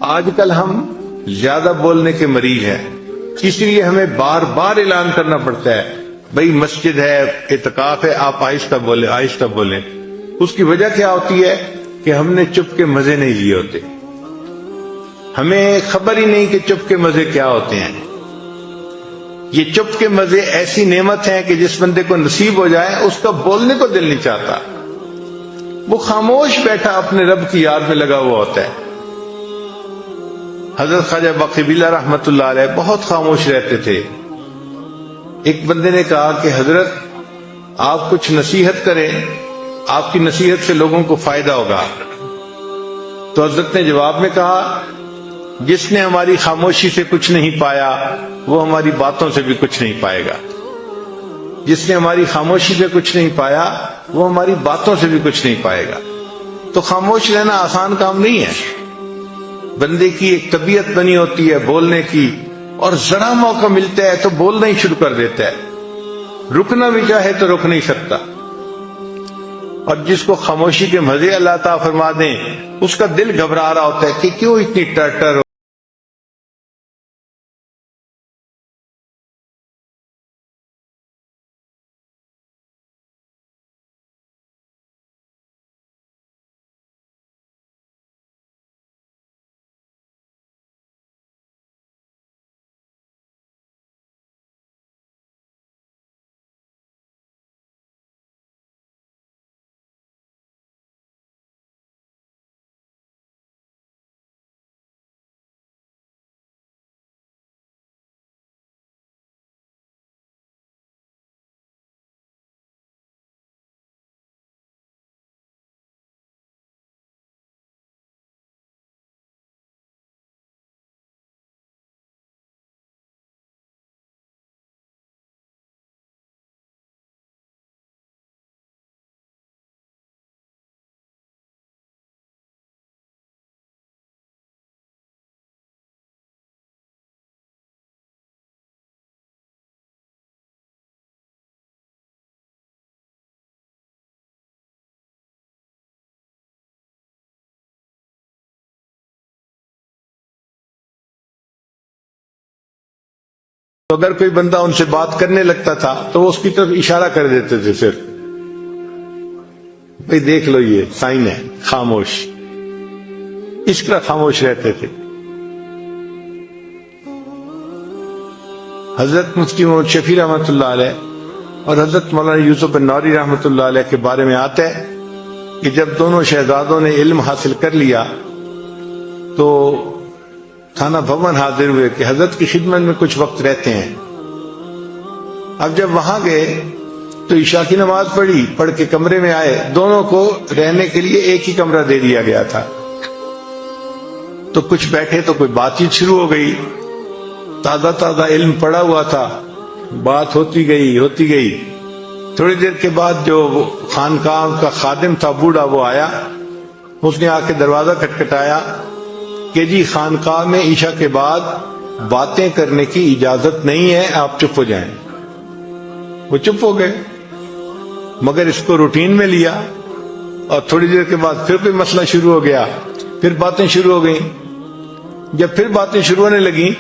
آج کل ہم زیادہ بولنے کے مریض ہیں، اس لیے ہمیں بار بار اعلان کرنا پڑتا ہے بھئی مسجد ہے، اعتکاف ہے، آپ آہستہ بولیں آہستہ بولیں۔ اس کی وجہ کیا ہوتی ہے کہ ہم نے چپ کے مزے نہیں لیے ہوتے، ہمیں خبر ہی نہیں کہ چپ کے مزے کیا ہوتے ہیں۔ یہ چپ کے مزے ایسی نعمت ہیں کہ جس بندے کو نصیب ہو جائے اس کا بولنے کو دل نہیں چاہتا، وہ خاموش بیٹھا اپنے رب کی یاد میں لگا ہوا ہوتا ہے۔ حضرت خواجہ باقی رحمت اللہ علیہ بہت خاموش رہتے تھے۔ ایک بندے نے کہا کہ حضرت آپ کچھ نصیحت کریں، آپ کی نصیحت سے لوگوں کو فائدہ ہوگا۔ تو حضرت نے جواب میں کہا جس نے ہماری خاموشی سے کچھ نہیں پایا وہ ہماری باتوں سے بھی کچھ نہیں پائے گا، جس نے ہماری خاموشی سے کچھ نہیں پایا وہ ہماری باتوں سے بھی کچھ نہیں پائے گا۔ تو خاموش رہنا آسان کام نہیں ہے، بندے کی ایک طبیعت بنی ہوتی ہے بولنے کی، اور ذرا موقع ملتا ہے تو بولنا ہی شروع کر دیتا ہے، رکنا بھی چاہے تو رک نہیں سکتا۔ اور جس کو خاموشی کے مزے اللہ تعالیٰ فرما دیں اس کا دل گھبرا رہا ہوتا ہے کہ کیوں اتنی ٹرٹر ہو۔ تو اگر کوئی بندہ ان سے بات کرنے لگتا تھا تو وہ اس کی طرف اشارہ کر دیتے تھے، صرف بھئی دیکھ لو یہ سائن ہے، خاموش، اس طرح خاموش رہتے تھے۔ حضرت مفتی محمد شفیع رحمۃ اللہ علیہ اور حضرت مولانا یوسف النوری رحمۃ اللہ علیہ کے بارے میں آتا ہے کہ جب دونوں شہزادوں نے علم حاصل کر لیا تو تھانہ بھون حاضر ہوئے کہ حضرت کی خدمت میں کچھ وقت رہتے ہیں۔ اب جب وہاں گئے تو عشاء کی نماز پڑھ کے کمرے میں آئے، دونوں کو رہنے کے لیے ایک ہی کمرہ دے دیا گیا تھا۔ تو کچھ بیٹھے تو کوئی بات چیت شروع ہو گئی، تازہ علم پڑا ہوا تھا، بات ہوتی گئی۔ تھوڑی دیر کے بعد جو خانقاہ کا خادم تھا بوڑھا وہ آیا، اس نے آ کے دروازہ کھٹکھٹایا کہ جی خانقاہ میں عشاء کے بعد باتیں کرنے کی اجازت نہیں ہے، آپ چپ ہو جائیں۔ وہ چپ ہو گئے، مگر اس کو روٹین میں لیا، اور تھوڑی دیر کے بعد پھر کوئی مسئلہ شروع ہو گیا، پھر باتیں شروع ہو گئیں۔ جب پھر باتیں شروع ہونے لگیں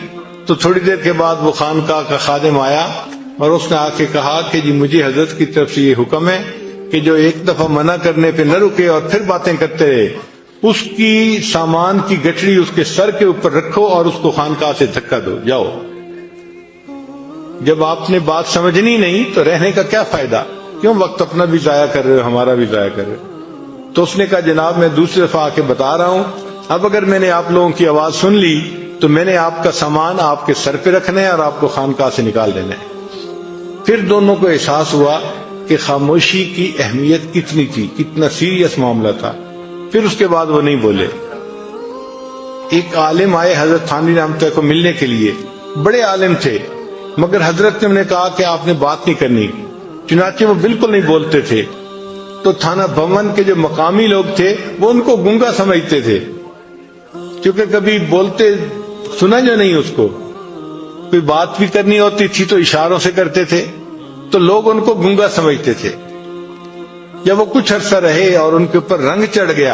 تو تھوڑی دیر کے بعد وہ خانقاہ کا خادم آیا اور اس نے آ کے کہا کہ جی مجھے حضرت کی طرف سے یہ حکم ہے کہ جو ایک دفعہ منع کرنے پہ نہ رکے اور پھر باتیں کرتے رہے، اس کی سامان کی گٹھڑی اس کے سر کے اوپر رکھو اور اس کو خانقاہ سے دھکا دو، جاؤ۔ جب آپ نے بات سمجھنی نہیں تو رہنے کا کیا فائدہ، کیوں وقت اپنا بھی ضائع کر رہے ہو، ہمارا بھی ضائع کر رہے ہو۔ تو اس نے کہا جناب میں دوسری دفعہ آ کے بتا رہا ہوں، اب اگر میں نے آپ لوگوں کی آواز سن لی تو میں نے آپ کا سامان آپ کے سر پہ رکھنا ہے اور آپ کو خانقاہ سے نکال دینا ہے۔ پھر دونوں کو احساس ہوا کہ خاموشی کی اہمیت کتنی تھی، کتنا سیریس معاملہ تھا۔ پھر اس کے بعد وہ نہیں بولے۔ ایک عالم آئے حضرت تھانوی رحمۃ اللہ کو ملنے کے لیے، بڑے عالم تھے، مگر حضرت نے انہیں کہا کہ آپ نے بات نہیں کرنی، چنانچہ وہ بالکل نہیں بولتے تھے۔ تو تھانہ بھون کے جو مقامی لوگ تھے وہ ان کو گنگا سمجھتے تھے، کیونکہ کبھی بولتے سنا جو نہیں، اس کو کوئی بات بھی کرنی ہوتی تھی تو اشاروں سے کرتے تھے، تو لوگ ان کو گنگا سمجھتے تھے۔ جب وہ کچھ عرصہ رہے اور ان کے اوپر رنگ چڑھ گیا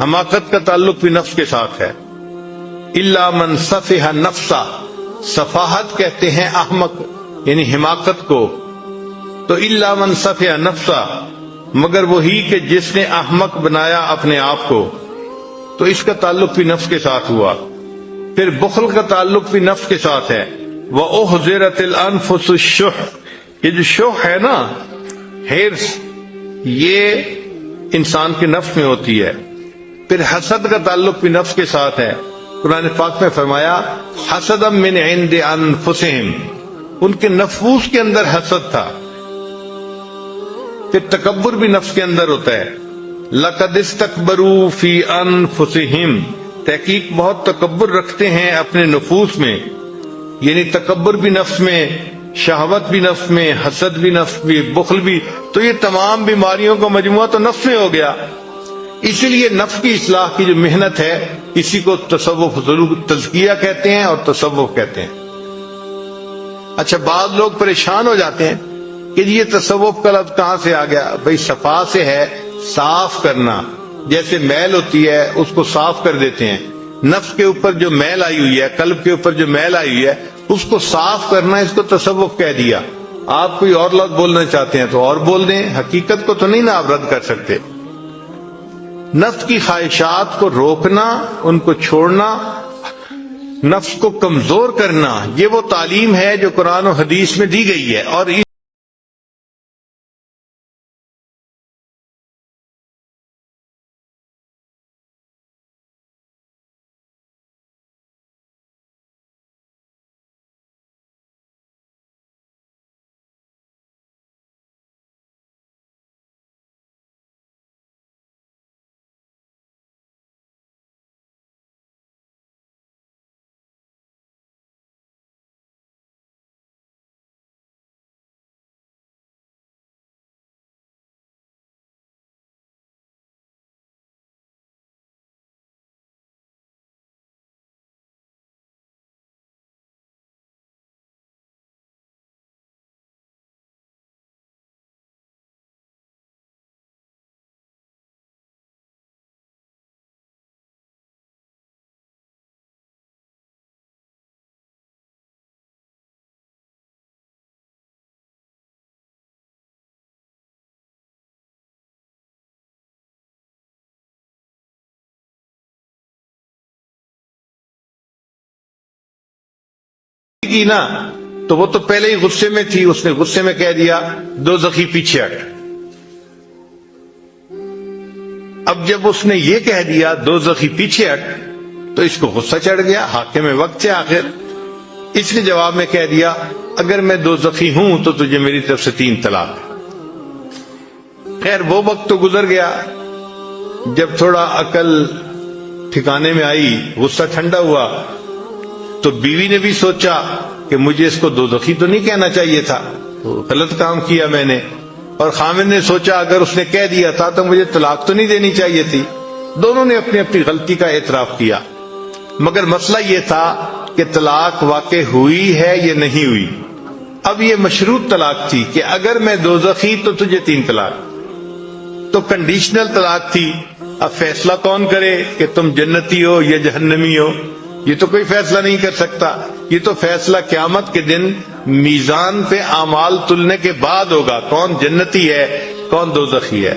حماقت کا تعلق بھی نفس کے ساتھ ہے. الا من سفہ نفسا، سفاہت کہتے ہیں احمق یعنی حماقت کو. تو الا من سفہ نفسا، مگر وہی کہ جس نے احمق بنایا اپنے آپ کو، تو اس کا تعلق بھی نفس کے ساتھ ہوا. پھر بخل کا تعلق بھی نفس کے ساتھ ہے. وَأُحْضِرَتِ الْأَنفُسُ الشُّحَّ، یہ جو شح ہے نا، ہرس، یہ انسان کے نفس میں ہوتی ہے. پھر حسد کا تعلق بھی نفس کے ساتھ ہے. قرآن پاک میں فرمایا حسدا من عند انفسہم، ان کے نفوس کے اندر حسد تھا. پھر تکبر بھی نفس کے اندر ہوتا ہے. لقد استکبروا فی انفسہم، تحقیق بہت تکبر رکھتے ہیں اپنے نفوس میں. یعنی تکبر بھی نفس میں، شہوت بھی نفس میں، حسد بھی نفس میں، بخل بھی. تو یہ تمام بیماریوں کا مجموعہ تو نفس میں ہو گیا. اسی لیے نفس کی اصلاح کی جو محنت ہے، اسی کو تصوف ضرور تزکیہ کہتے ہیں اور تصوف کہتے ہیں. اچھا، بعض لوگ پریشان ہو جاتے ہیں کہ یہ تصوف کا لفظ کہاں سے آ گیا؟ بھئی صفا سے ہے، صاف کرنا. جیسے میل ہوتی ہے اس کو صاف کر دیتے ہیں. نفس کے اوپر جو میل آئی ہوئی ہے، قلب کے اوپر جو میل آئی ہوئی ہے، اس کو صاف کرنا، اس کو تصوف کہہ دیا. آپ کوئی اور لفظ بولنا چاہتے ہیں تو اور بول دیں، حقیقت کو تو نہیں نا آپ رد کر سکتے. نفس کی خواہشات کو روکنا، ان کو چھوڑنا، نفس کو کمزور کرنا، یہ وہ تعلیم ہے جو قرآن و حدیث میں دی گئی ہے. اور کی نا تو وہ تو پہلے ہی غصے میں تھی، اس نے غصے میں کہہ دیا دوزخی پیچھے ہٹ. اب جب اس نے یہ کہہ دیا دوزخی پیچھے ہٹ تو اس کو غصہ چڑھ گیا. حاکم وقت سے آخر اس نے جواب میں کہہ دیا اگر میں دوزخی ہوں تو تجھے میری طرف سے 3 طلاق. خیر وہ وقت تو گزر گیا. جب تھوڑا عقل ٹھکانے میں آئی، غصہ ٹھنڈا ہوا، تو بیوی نے بھی سوچا کہ مجھے اس کو دوزخی تو نہیں کہنا چاہیے تھا، تو غلط کام کیا میں نے. اور خامن نے سوچا اگر اس نے کہہ دیا تھا تو مجھے طلاق تو نہیں دینی چاہیے تھی. دونوں نے اپنی اپنی غلطی کا اعتراف کیا. مگر مسئلہ یہ تھا کہ طلاق واقع ہوئی ہے یا نہیں ہوئی. اب یہ مشروط طلاق تھی کہ اگر میں دوزخی تو تجھے 3 طلاق. تو کنڈیشنل طلاق تھی. اب فیصلہ کون کرے کہ تم جنتی ہو یا جہنمی ہو؟ یہ تو کوئی فیصلہ نہیں کر سکتا. یہ تو فیصلہ قیامت کے دن میزان پہ اعمال تلنے کے بعد ہوگا. کون جنتی ہے، کون دوزخی ہے،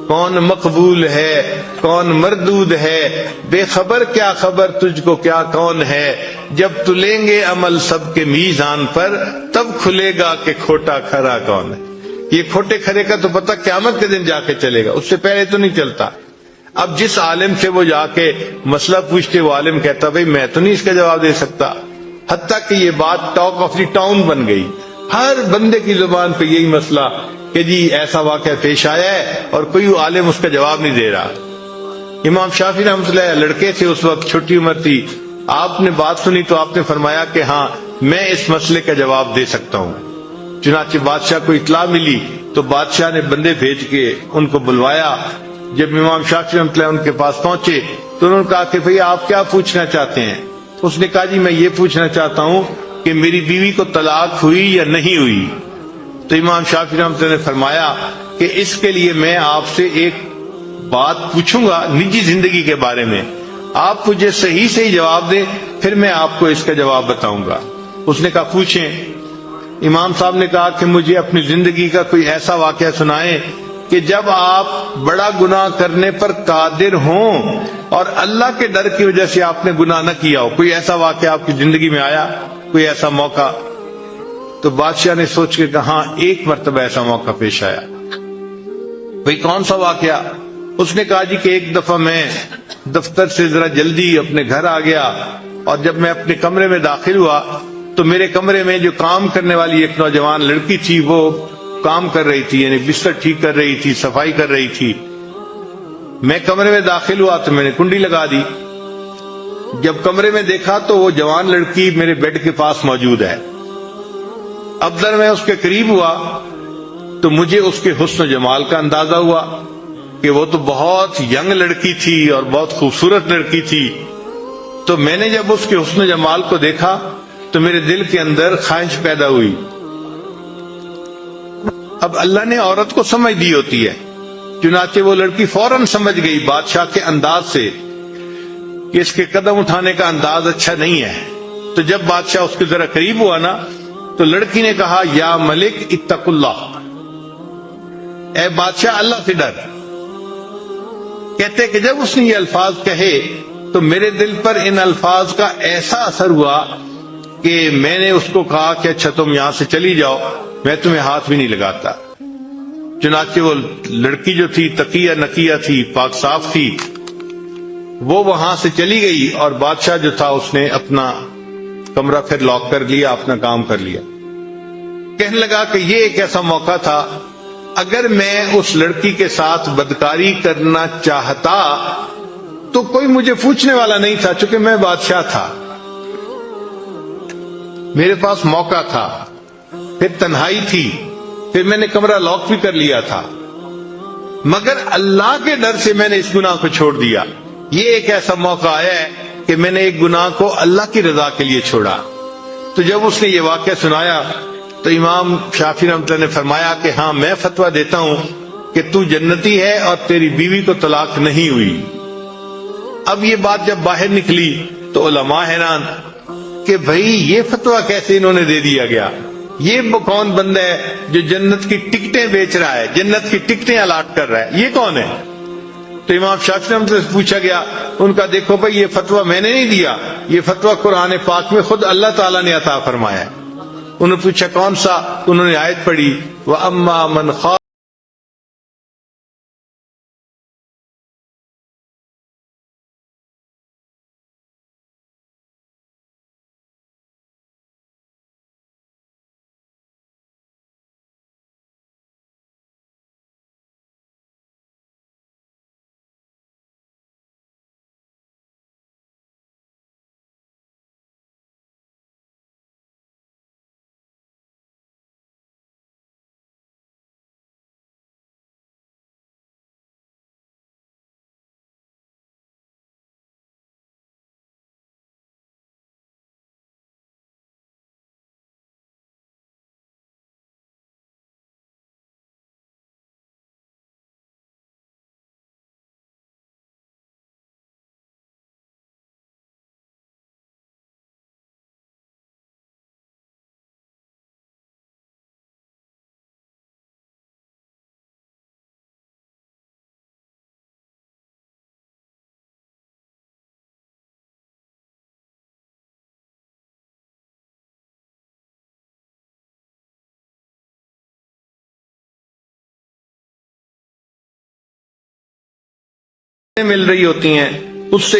کون مقبول ہے، کون مردود ہے. بے خبر کیا خبر تجھ کو کیا کون ہے. جب تلیں گے عمل سب کے میزان پر تب کھلے گا کہ کھوٹا کھرا کون ہے. یہ کھوٹے کھرے کا تو پتہ قیامت کے دن جا کے چلے گا، اس سے پہلے تو نہیں چلتا. اب جس عالم سے وہ جا کے مسئلہ پوچھتے وہ عالم کہتا بھئی میں تو نہیں اس کا جواب دے سکتا. حتیٰ کہ یہ بات ٹاک آف دی ٹاؤن بن گئی. ہر بندے کی زبان پہ یہی مسئلہ کہ جی ایسا واقعہ پیش آیا ہے اور کوئی عالم اس کا جواب نہیں دے رہا. امام شافعی رحمۃ اللہ علیہ لڑکے تھے، اس وقت چھوٹی عمر تھی. آپ نے بات سنی تو آپ نے فرمایا کہ ہاں میں اس مسئلے کا جواب دے سکتا ہوں. چنانچہ بادشاہ کو اطلاع ملی تو بادشاہ نے بندے بھیج کے ان کو بلوایا. جب امام شافعی رحمۃ اللہ ان کے پاس پہنچے تو انہوں نے کہا کہ بھئی آپ کیا پوچھنا چاہتے ہیں؟ اس نے کہا جی میں یہ پوچھنا چاہتا ہوں کہ میری بیوی کو طلاق ہوئی یا نہیں ہوئی. تو امام شافعی رحمۃ اللہ نے فرمایا کہ اس کے لیے میں آپ سے ایک بات پوچھوں گا نجی زندگی کے بارے میں، آپ مجھے صحیح صحیح جواب دیں، پھر میں آپ کو اس کا جواب بتاؤں گا۔ اس نے کہا پوچھیں۔ امام صاحب نے کہا کہ مجھے اپنی زندگی کا کوئی ایسا واقعہ سنائیں کہ جب آپ بڑا گناہ کرنے پر قادر ہوں اور اللہ کے ڈر کی وجہ سے آپ نے گناہ نہ کیا ہو، کوئی ایسا واقعہ آپ کی زندگی میں آیا، کوئی ایسا موقع؟ تو بادشاہ نے سوچ کے کہا ایک مرتبہ ایسا موقع پیش آیا۔ بھئی کون سا واقعہ؟ اس نے کہا جی کہ ایک دفعہ میں دفتر سے ذرا جلدی اپنے گھر آ گیا، اور جب میں اپنے کمرے میں داخل ہوا تو میرے کمرے میں جو کام کرنے والی ایک نوجوان لڑکی تھی وہ کام کر رہی تھی، یعنی بستر ٹھیک کر رہی تھی، صفائی کر رہی تھی۔ میں کمرے میں داخل ہوا تو میں نے کنڈی لگا دی۔ جب کمرے میں دیکھا تو وہ جوان لڑکی میرے بیڈ کے پاس موجود ہے۔ اب در میں اس کے قریب ہوا تو مجھے اس کے حسن و جمال کا اندازہ ہوا کہ وہ تو بہت ینگ لڑکی تھی اور بہت خوبصورت لڑکی تھی۔ تو میں نے جب اس کے حسن و جمال کو دیکھا تو میرے دل کے اندر خواہش پیدا ہوئی۔ اب اللہ نے عورت کو سمجھ دی ہوتی ہے، چنانچہ وہ لڑکی فوراً سمجھ گئی بادشاہ کے انداز سے کہ اس کے قدم اٹھانے کا انداز اچھا نہیں ہے۔ تو جب بادشاہ اس کے ذرا قریب ہوا نا تو لڑکی نے کہا یا ملک اتق اللہ، اے بادشاہ اللہ سے ڈر۔ کہتے کہ جب اس نے یہ الفاظ کہے تو میرے دل پر ان الفاظ کا ایسا اثر ہوا کہ میں نے اس کو کہا کہ اچھا تم یہاں سے چلی جاؤ، میں تمہیں ہاتھ بھی نہیں لگاتا۔ چنانچہ وہ لڑکی جو تھی تقیہ نقیہ تھی، پاک صاف تھی، وہ وہاں سے چلی گئی، اور بادشاہ جو تھا اس نے اپنا کمرہ پھر لاک کر لیا، اپنا کام کر لیا۔ کہنے لگا کہ یہ ایک ایسا موقع تھا، اگر میں اس لڑکی کے ساتھ بدکاری کرنا چاہتا تو کوئی مجھے پوچھنے والا نہیں تھا، چونکہ میں بادشاہ تھا، میرے پاس موقع تھا، پھر تنہائی تھی، پھر میں نے کمرہ لاک بھی کر لیا تھا، مگر اللہ کے ڈر سے میں نے اس گناہ کو چھوڑ دیا۔ یہ ایک ایسا موقع آیا ہے کہ میں نے ایک گناہ کو اللہ کی رضا کے لیے چھوڑا۔ تو جب اس نے یہ واقعہ سنایا تو امام شافعی رحمۃ اللہ نے فرمایا کہ ہاں میں فتویٰ دیتا ہوں کہ تو جنتی ہے اور تیری بیوی کو طلاق نہیں ہوئی۔ اب یہ بات جب باہر نکلی تو علماء حیران کہ بھئی یہ فتویٰ کیسے انہوں نے دے دیا گیا، یہ کون بندہ ہے جو جنت کی ٹکٹیں بیچ رہا ہے، جنت کی ٹکٹیں الاٹ کر رہا ہے، یہ کون ہے؟ تو امام شافعی رحمۃ اللہ سے پوچھا گیا، ان کا دیکھو بھئی یہ فتویٰ میں نے نہیں دیا، یہ فتویٰ قرآن پاک میں خود اللہ تعالیٰ نے عطا فرمایا ہے۔ انہوں نے پوچھا کون سا؟ انہوں نے آیت پڑھی وَأَمَّا مَنْ خَافَ مل رہی ہوتی ہیں اس سے